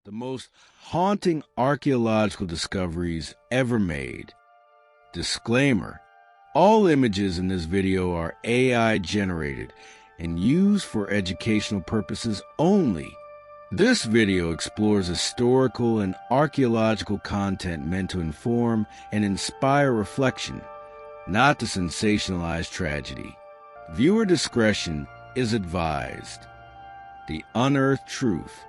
the most haunting archaeological discoveries ever made. Disclaimer: all images in this video are AI generated and used for educational purposes only. This video explores historical and archaeological content meant to inform and inspire reflection, not to sensationalize tragedy. Viewer discretion is advised. The unearthed truth.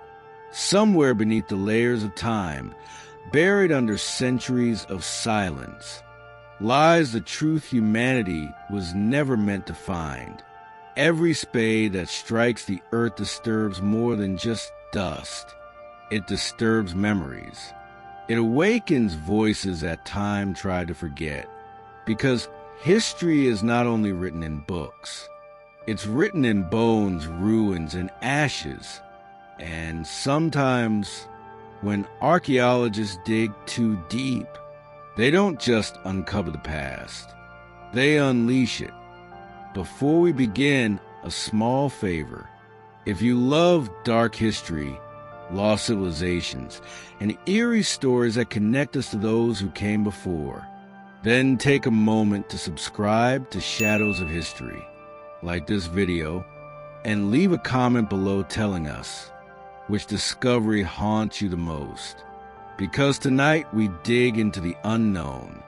Somewhere beneath the layers of time, buried under centuries of silence, lies the truth humanity was never meant to find. Every spade that strikes the earth disturbs more than just dust. It disturbs memories. It awakens voices that time tried to forget. Because history is not only written in books, it's written in bones, ruins, and ashes. And sometimes, when archaeologists dig too deep, they don't just uncover the past, they unleash it. Before we begin, a small favor. If you love dark history, lost civilizations, and eerie stories that connect us to those who came before, then take a moment to subscribe to Shadows of History, like this video, and leave a comment below telling us which discovery haunts you the most. Because tonight we dig into the unknown,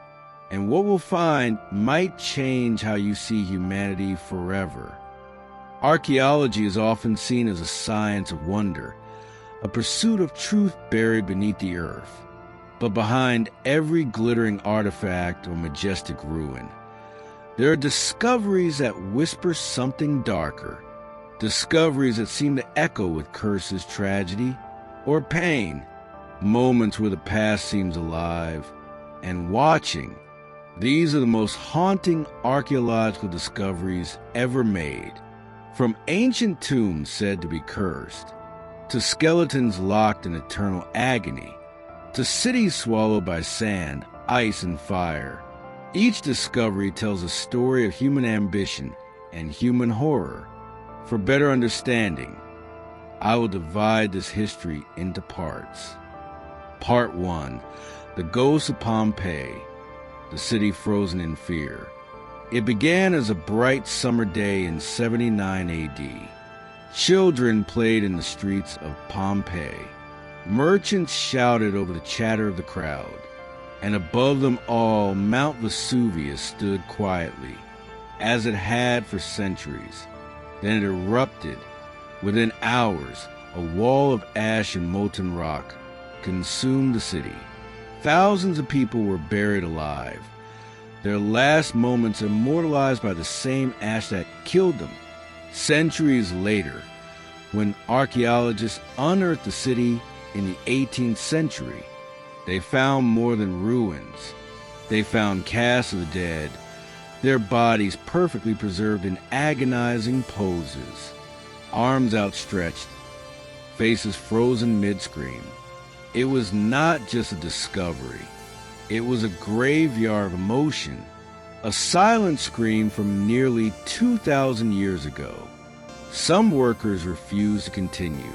and what we'll find might change how you see humanity forever. Archaeology is often seen as a science of wonder, a pursuit of truth buried beneath the earth. But behind every glittering artifact or majestic ruin, there are discoveries that whisper something darker. Discoveries that seem to echo with curses, tragedy, or pain. Moments where the past seems alive and watching. These are the most haunting archaeological discoveries ever made. From ancient tombs said to be cursed, to skeletons locked in eternal agony, to cities swallowed by sand, ice, and fire. Each discovery tells a story of human ambition and human horror. For better understanding, I will divide this history into parts. Part 1. The Ghost of Pompeii, the city frozen in fear. It began as a bright summer day in 79 AD. Children played in the streets of Pompeii. Merchants shouted over the chatter of the crowd. And above them all, Mount Vesuvius stood quietly, as it had for centuries. Then it erupted. Within hours, a wall of ash and molten rock consumed the city. Thousands of people were buried alive, their last moments immortalized by the same ash that killed them. Centuries later, when archaeologists unearthed the city in the 18th century, they found more than ruins. They found casts of the dead, their bodies perfectly preserved in agonizing poses, arms outstretched, faces frozen mid-scream. It was not just a discovery. It was a graveyard of emotion, a silent scream from nearly 2,000 years ago. Some workers refused to continue.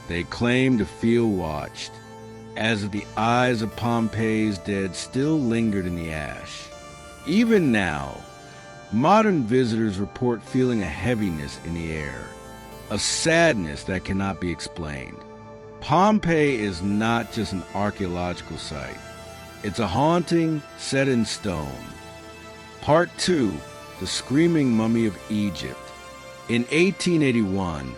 They claimed to feel watched, as if the eyes of Pompeii's dead still lingered in the ash. Even now, modern visitors report feeling a heaviness in the air, a sadness that cannot be explained. Pompeii is not just an archaeological site. It's a haunting set in stone. Part 2. The Screaming Mummy of Egypt. In 1881,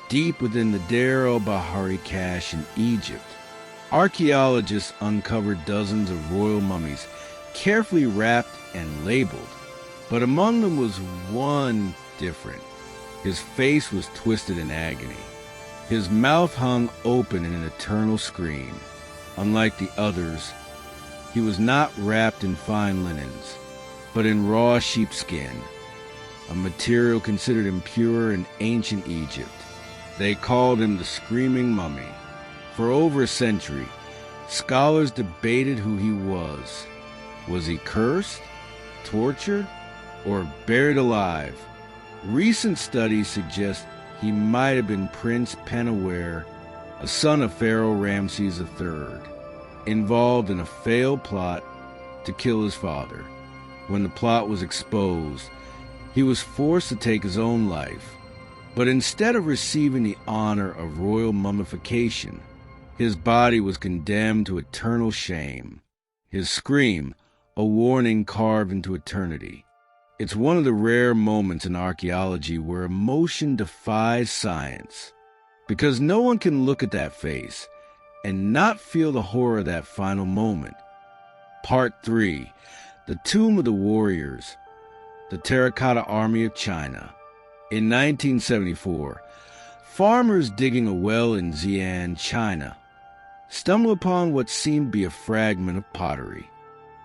deep within the Deir el-Bahari cache in Egypt, archaeologists uncovered dozens of royal mummies, carefully wrapped and labeled. But among them was one different. His face was twisted in agony. His mouth hung open in an eternal scream. Unlike the others, he was not wrapped in fine linens, but in raw sheepskin, a material considered impure in ancient Egypt. They called him the Screaming Mummy. For over a century, scholars debated who he was. Was he cursed, tortured, or buried alive? Recent studies suggest he might have been Prince Penaware a son of Pharaoh Ramses III, involved in a failed plot to kill his father. When the plot was exposed, he was forced to take his own life. But instead of receiving the honor of royal mummification, his body was condemned to eternal shame. His scream, a warning carved into eternity. It's one of the rare moments in archaeology where emotion defies science, because no one can look at that face and not feel the horror of that final moment. Part 3. The Tomb of the Warriors, the Terracotta Army of China. In 1974, farmers digging a well in Xi'an, China, stumbled upon what seemed to be a fragment of pottery.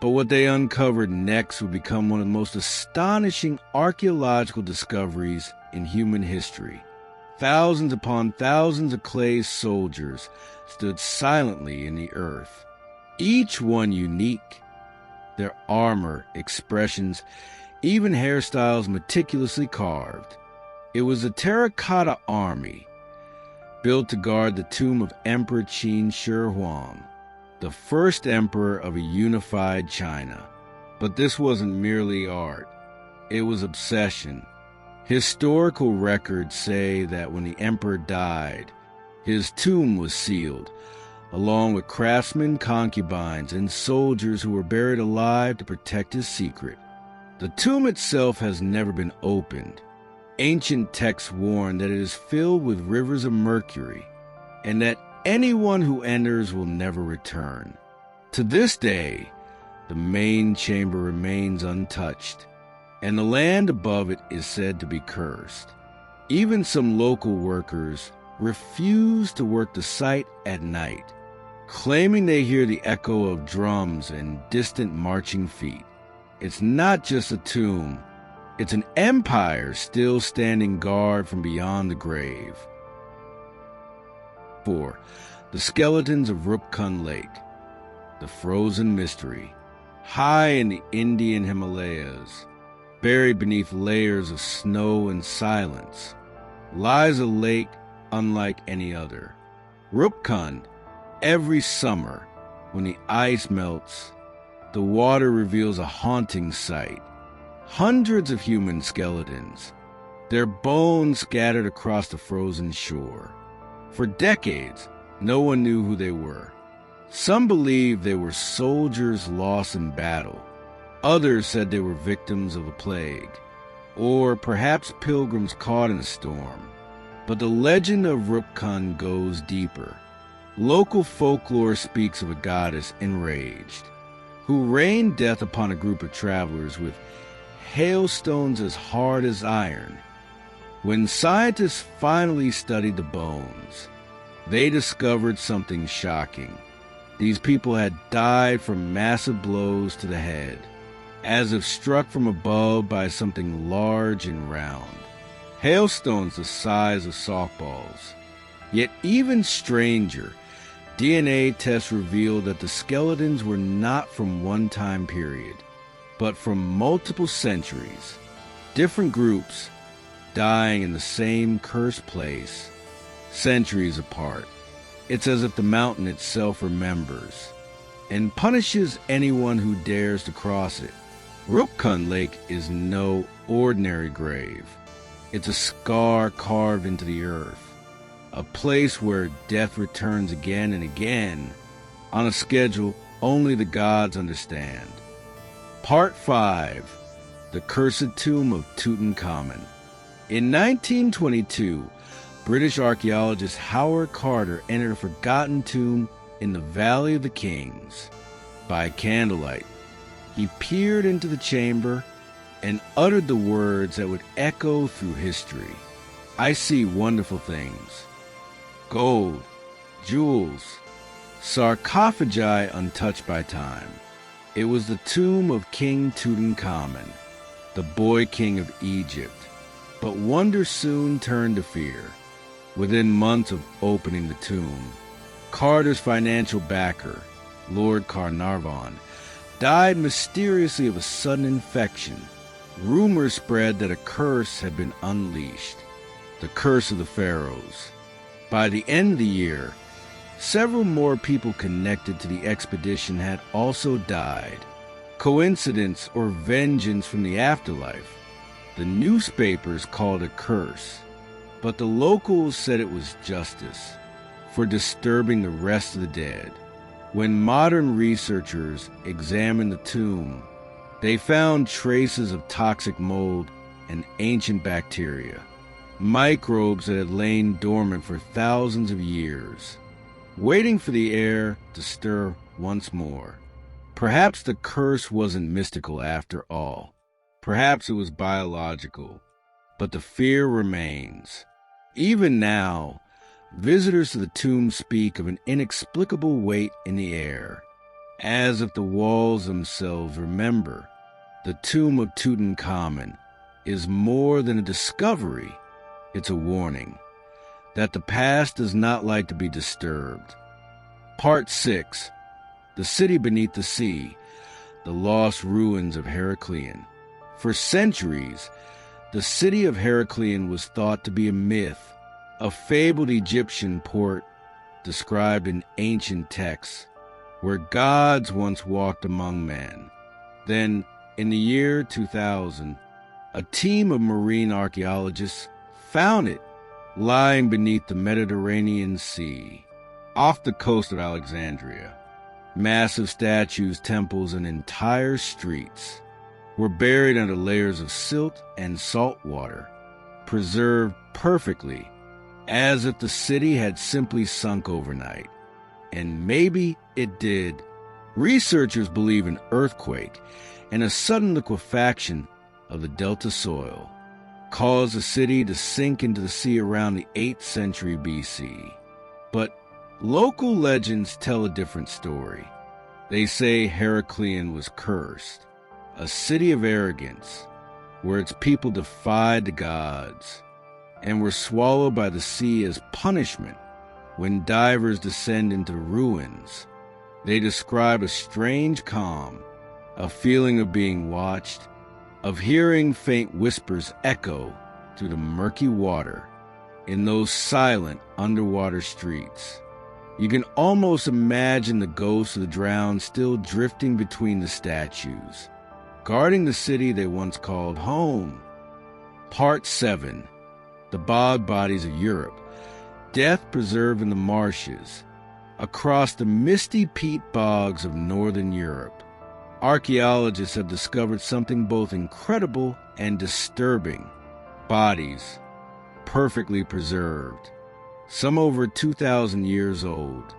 But what they uncovered next would become one of the most astonishing archaeological discoveries in human history. Thousands upon thousands of clay soldiers stood silently in the earth, each one unique. Their armor, expressions, even hairstyles meticulously carved. It was a terracotta army, built to guard the tomb of Emperor Qin Shi Huang, the first emperor of a unified China. But this wasn't merely art. It was obsession. Historical records say that when the emperor died, his tomb was sealed, along with craftsmen, concubines, and soldiers who were buried alive to protect his secret. The tomb itself has never been opened. Ancient texts warn that it is filled with rivers of mercury, and that anyone who enters will never return. To this day, the main chamber remains untouched, and the land above it is said to be cursed. Even some local workers refuse to work the site at night, claiming they hear the echo of drums and distant marching feet. It's not just a tomb, it's an empire still standing guard from beyond the grave. 4. The skeletons of Rupkund Lake, the frozen mystery. High in the Indian Himalayas, buried beneath layers of snow and silence, lies a lake unlike any other. Rupkund, every summer, when the ice melts, the water reveals a haunting sight. Hundreds of human skeletons, their bones scattered across the frozen shore. For decades, no one knew who they were. Some believed they were soldiers lost in battle. Others said they were victims of a plague, or perhaps pilgrims caught in a storm. But the legend of Rupkund goes deeper. Local folklore speaks of a goddess enraged, who rained death upon a group of travelers with hailstones as hard as iron. When scientists finally studied the bones, they discovered something shocking. These people had died from massive blows to the head, as if struck from above by something large and round. Hailstones the size of softballs. Yet even stranger, DNA tests revealed that the skeletons were not from one time period, but from multiple centuries. Different groups dying in the same cursed place, centuries apart. It's as if the mountain itself remembers and punishes anyone who dares to cross it. Rupkund Lake is no ordinary grave. It's a scar carved into the earth, a place where death returns again and again, on a schedule only the gods understand. Part 5. The Cursed Tomb of Tutankhamun. In 1922, British archaeologist Howard Carter entered a forgotten tomb in the Valley of the Kings. By candlelight, he peered into the chamber and uttered the words that would echo through history. "I see wonderful things. Gold, jewels, sarcophagi untouched by time." It was the tomb of King Tutankhamun, the boy king of Egypt. But wonder soon turned to fear. Within months of opening the tomb, Carter's financial backer, Lord Carnarvon, died mysteriously of a sudden infection. Rumors spread that a curse had been unleashed, the curse of the pharaohs. By the end of the year, Several more people connected to the expedition had also died. Coincidence or vengeance from the afterlife? The newspapers called it a curse, but the locals said it was justice for disturbing the rest of the dead. When modern researchers examined the tomb, they found traces of toxic mold and ancient bacteria, microbes that had lain dormant for thousands of years, waiting for the air to stir once more. Perhaps the curse wasn't mystical after all. Perhaps it was biological, but the fear remains. Even now, visitors to the tomb speak of an inexplicable weight in the air, as if the walls themselves remember. The tomb of Tutankhamun is more than a discovery. It's a warning that the past does not like to be disturbed. Part 6. The City Beneath the Sea, the Lost Ruins of Heracleion. For centuries, the city of Heracleion was thought to be a myth, a fabled Egyptian port described in ancient texts, where gods once walked among men. Then, in the year 2000, a team of marine archaeologists found it lying beneath the Mediterranean Sea, off the coast of Alexandria. Massive statues, temples, and entire streets were buried under layers of silt and salt water, preserved perfectly, as if the city had simply sunk overnight. And maybe it did. Researchers believe an earthquake and a sudden liquefaction of the delta soil caused the city to sink into the sea around the 8th century BC. But local legends tell a different story. They say Heracleion was cursed, a city of arrogance, where its people defied the gods and were swallowed by the sea as punishment when divers descend into the ruins. They describe a strange calm, a feeling of being watched, of hearing faint whispers echo through the murky water in those silent underwater streets. You can almost imagine the ghosts of the drowned still drifting between the statues, guarding the city they once called home. Part 7. The Bog Bodies of Europe. Death preserved in the marshes. Across the misty peat bogs of northern Europe, archaeologists have discovered something both incredible and disturbing. Bodies, perfectly preserved, some over 2,000 years old,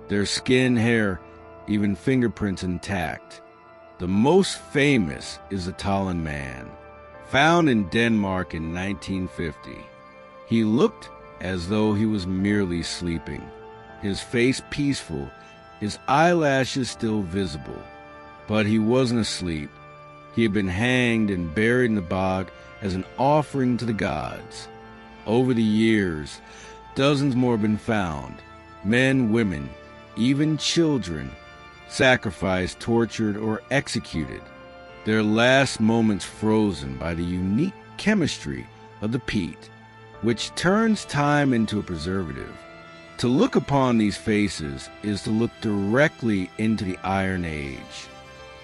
their skin, hair, even fingerprints intact. The most famous is the Tallinn Man, found in Denmark in 1950. He looked as though he was merely sleeping, his face peaceful, his eyelashes still visible. But he wasn't asleep. He had been hanged and buried in the bog as an offering to the gods. Over the years, dozens more have been found. Men, women, even children, sacrificed, tortured, or executed. Their last moments frozen by the unique chemistry of the peat, which turns time into a preservative. To look upon these faces is to look directly into the Iron Age.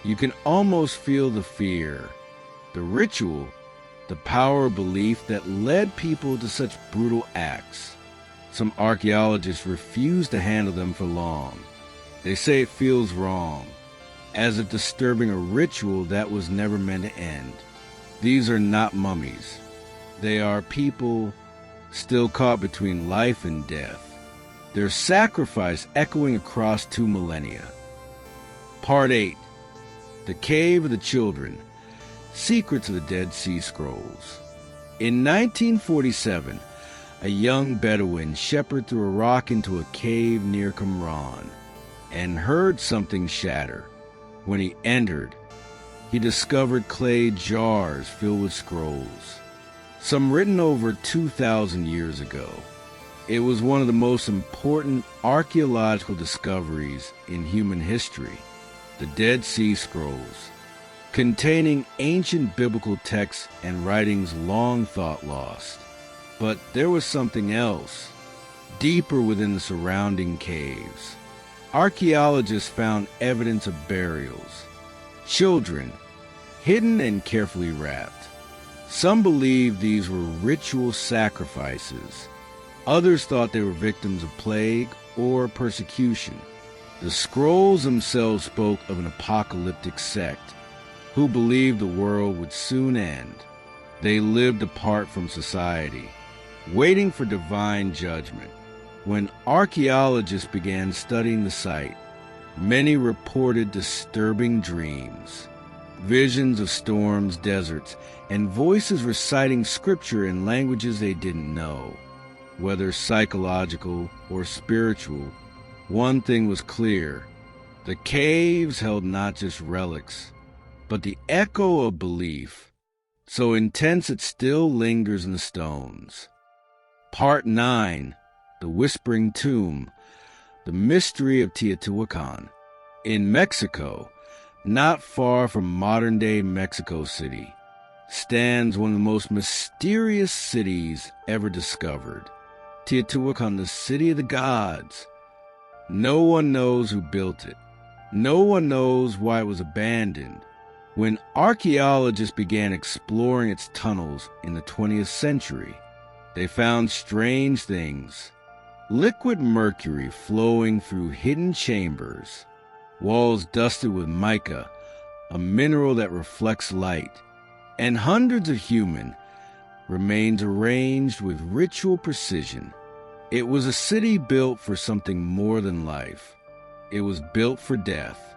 You can almost feel the fear, the ritual, the power of belief that led people to such brutal acts. Some archaeologists refuse to handle them for long. They say it feels wrong, as if disturbing a ritual that was never meant to end. These are not mummies. They are people still caught between life and death, their sacrifice echoing across 2 millennia. Part 8. The Cave of the Children. Secrets of the Dead Sea Scrolls. In 1947, a young Bedouin shepherded through a rock into a cave near Qumran and heard something shatter. When he entered, he discovered clay jars filled with scrolls, some written over 2,000 years ago. It was one of the most important archaeological discoveries in human history. The Dead Sea Scrolls, containing ancient biblical texts and writings long thought lost. But there was something else. deeper within the surrounding caves. Archaeologists found evidence of burials. Children, hidden and carefully wrapped. Some believed these were ritual sacrifices. Others thought they were victims of plague or persecution. The scrolls themselves spoke of an apocalyptic sect who believed the world would soon end. They lived apart from society, waiting for divine judgment. When archaeologists began studying the site, many reported disturbing dreams, visions of storms, deserts, and voices reciting scripture in languages they didn't know. Whether psychological or spiritual, one thing was clear: the caves held not just relics, but the echo of belief, so intense it still lingers in the stones. Part 9, The Whispering Tomb, the mystery of Teotihuacán. In Mexico, not far from modern-day Mexico City, stands one of the most mysterious cities ever discovered. Teotihuacán, the city of the gods. No one knows who built it. No one knows why it was abandoned. When archaeologists began exploring its tunnels in the 20th century, they found strange things. Liquid mercury flowing through hidden chambers, walls dusted with mica, a mineral that reflects light, and hundreds of human remains arranged with ritual precision. It was a city built for something more than life. It was built for death.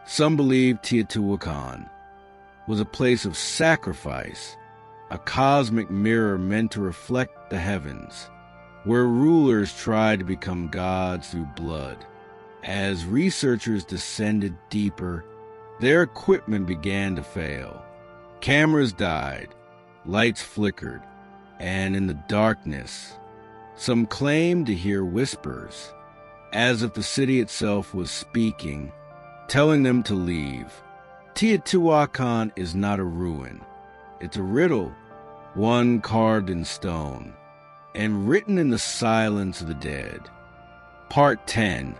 Some believe Teotihuacán was a place of sacrifice, a cosmic mirror meant to reflect the heavens, where rulers tried to become gods through blood. As researchers descended deeper, their equipment began to fail. Cameras died, lights flickered, and in the darkness, some claimed to hear whispers, as if the city itself was speaking, telling them to leave. Teotihuacán is not a ruin. It's a riddle, one carved in stone and written in the silence of the dead. Part 10,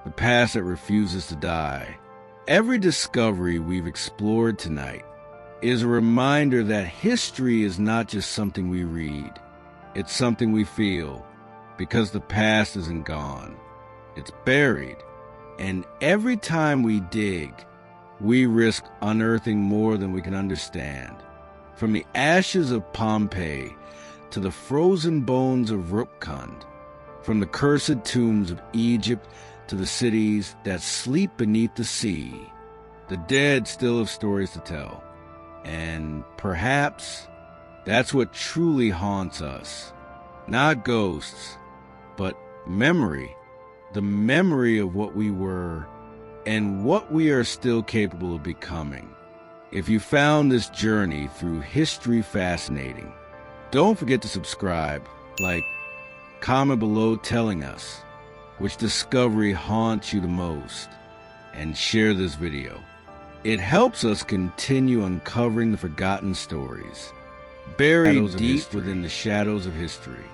The Past That Refuses to Die. Every discovery we've explored tonight is a reminder that history is not just something we read. It's something we feel, because the past isn't gone. It's buried. And every time we dig, we risk unearthing more than we can understand. From the ashes of Pompeii to the frozen bones of Rupkund, from the cursed tombs of Egypt to the cities that sleep beneath the sea, the dead still have stories to tell. And perhaps that's what truly haunts us. Not ghosts, but memory. The memory of what we were and what we are still capable of becoming. If you found this journey through history fascinating, don't forget to subscribe, like, comment below telling us which discovery haunts you the most, and share this video. It helps us continue uncovering the forgotten stories, buried deep within the shadows of history.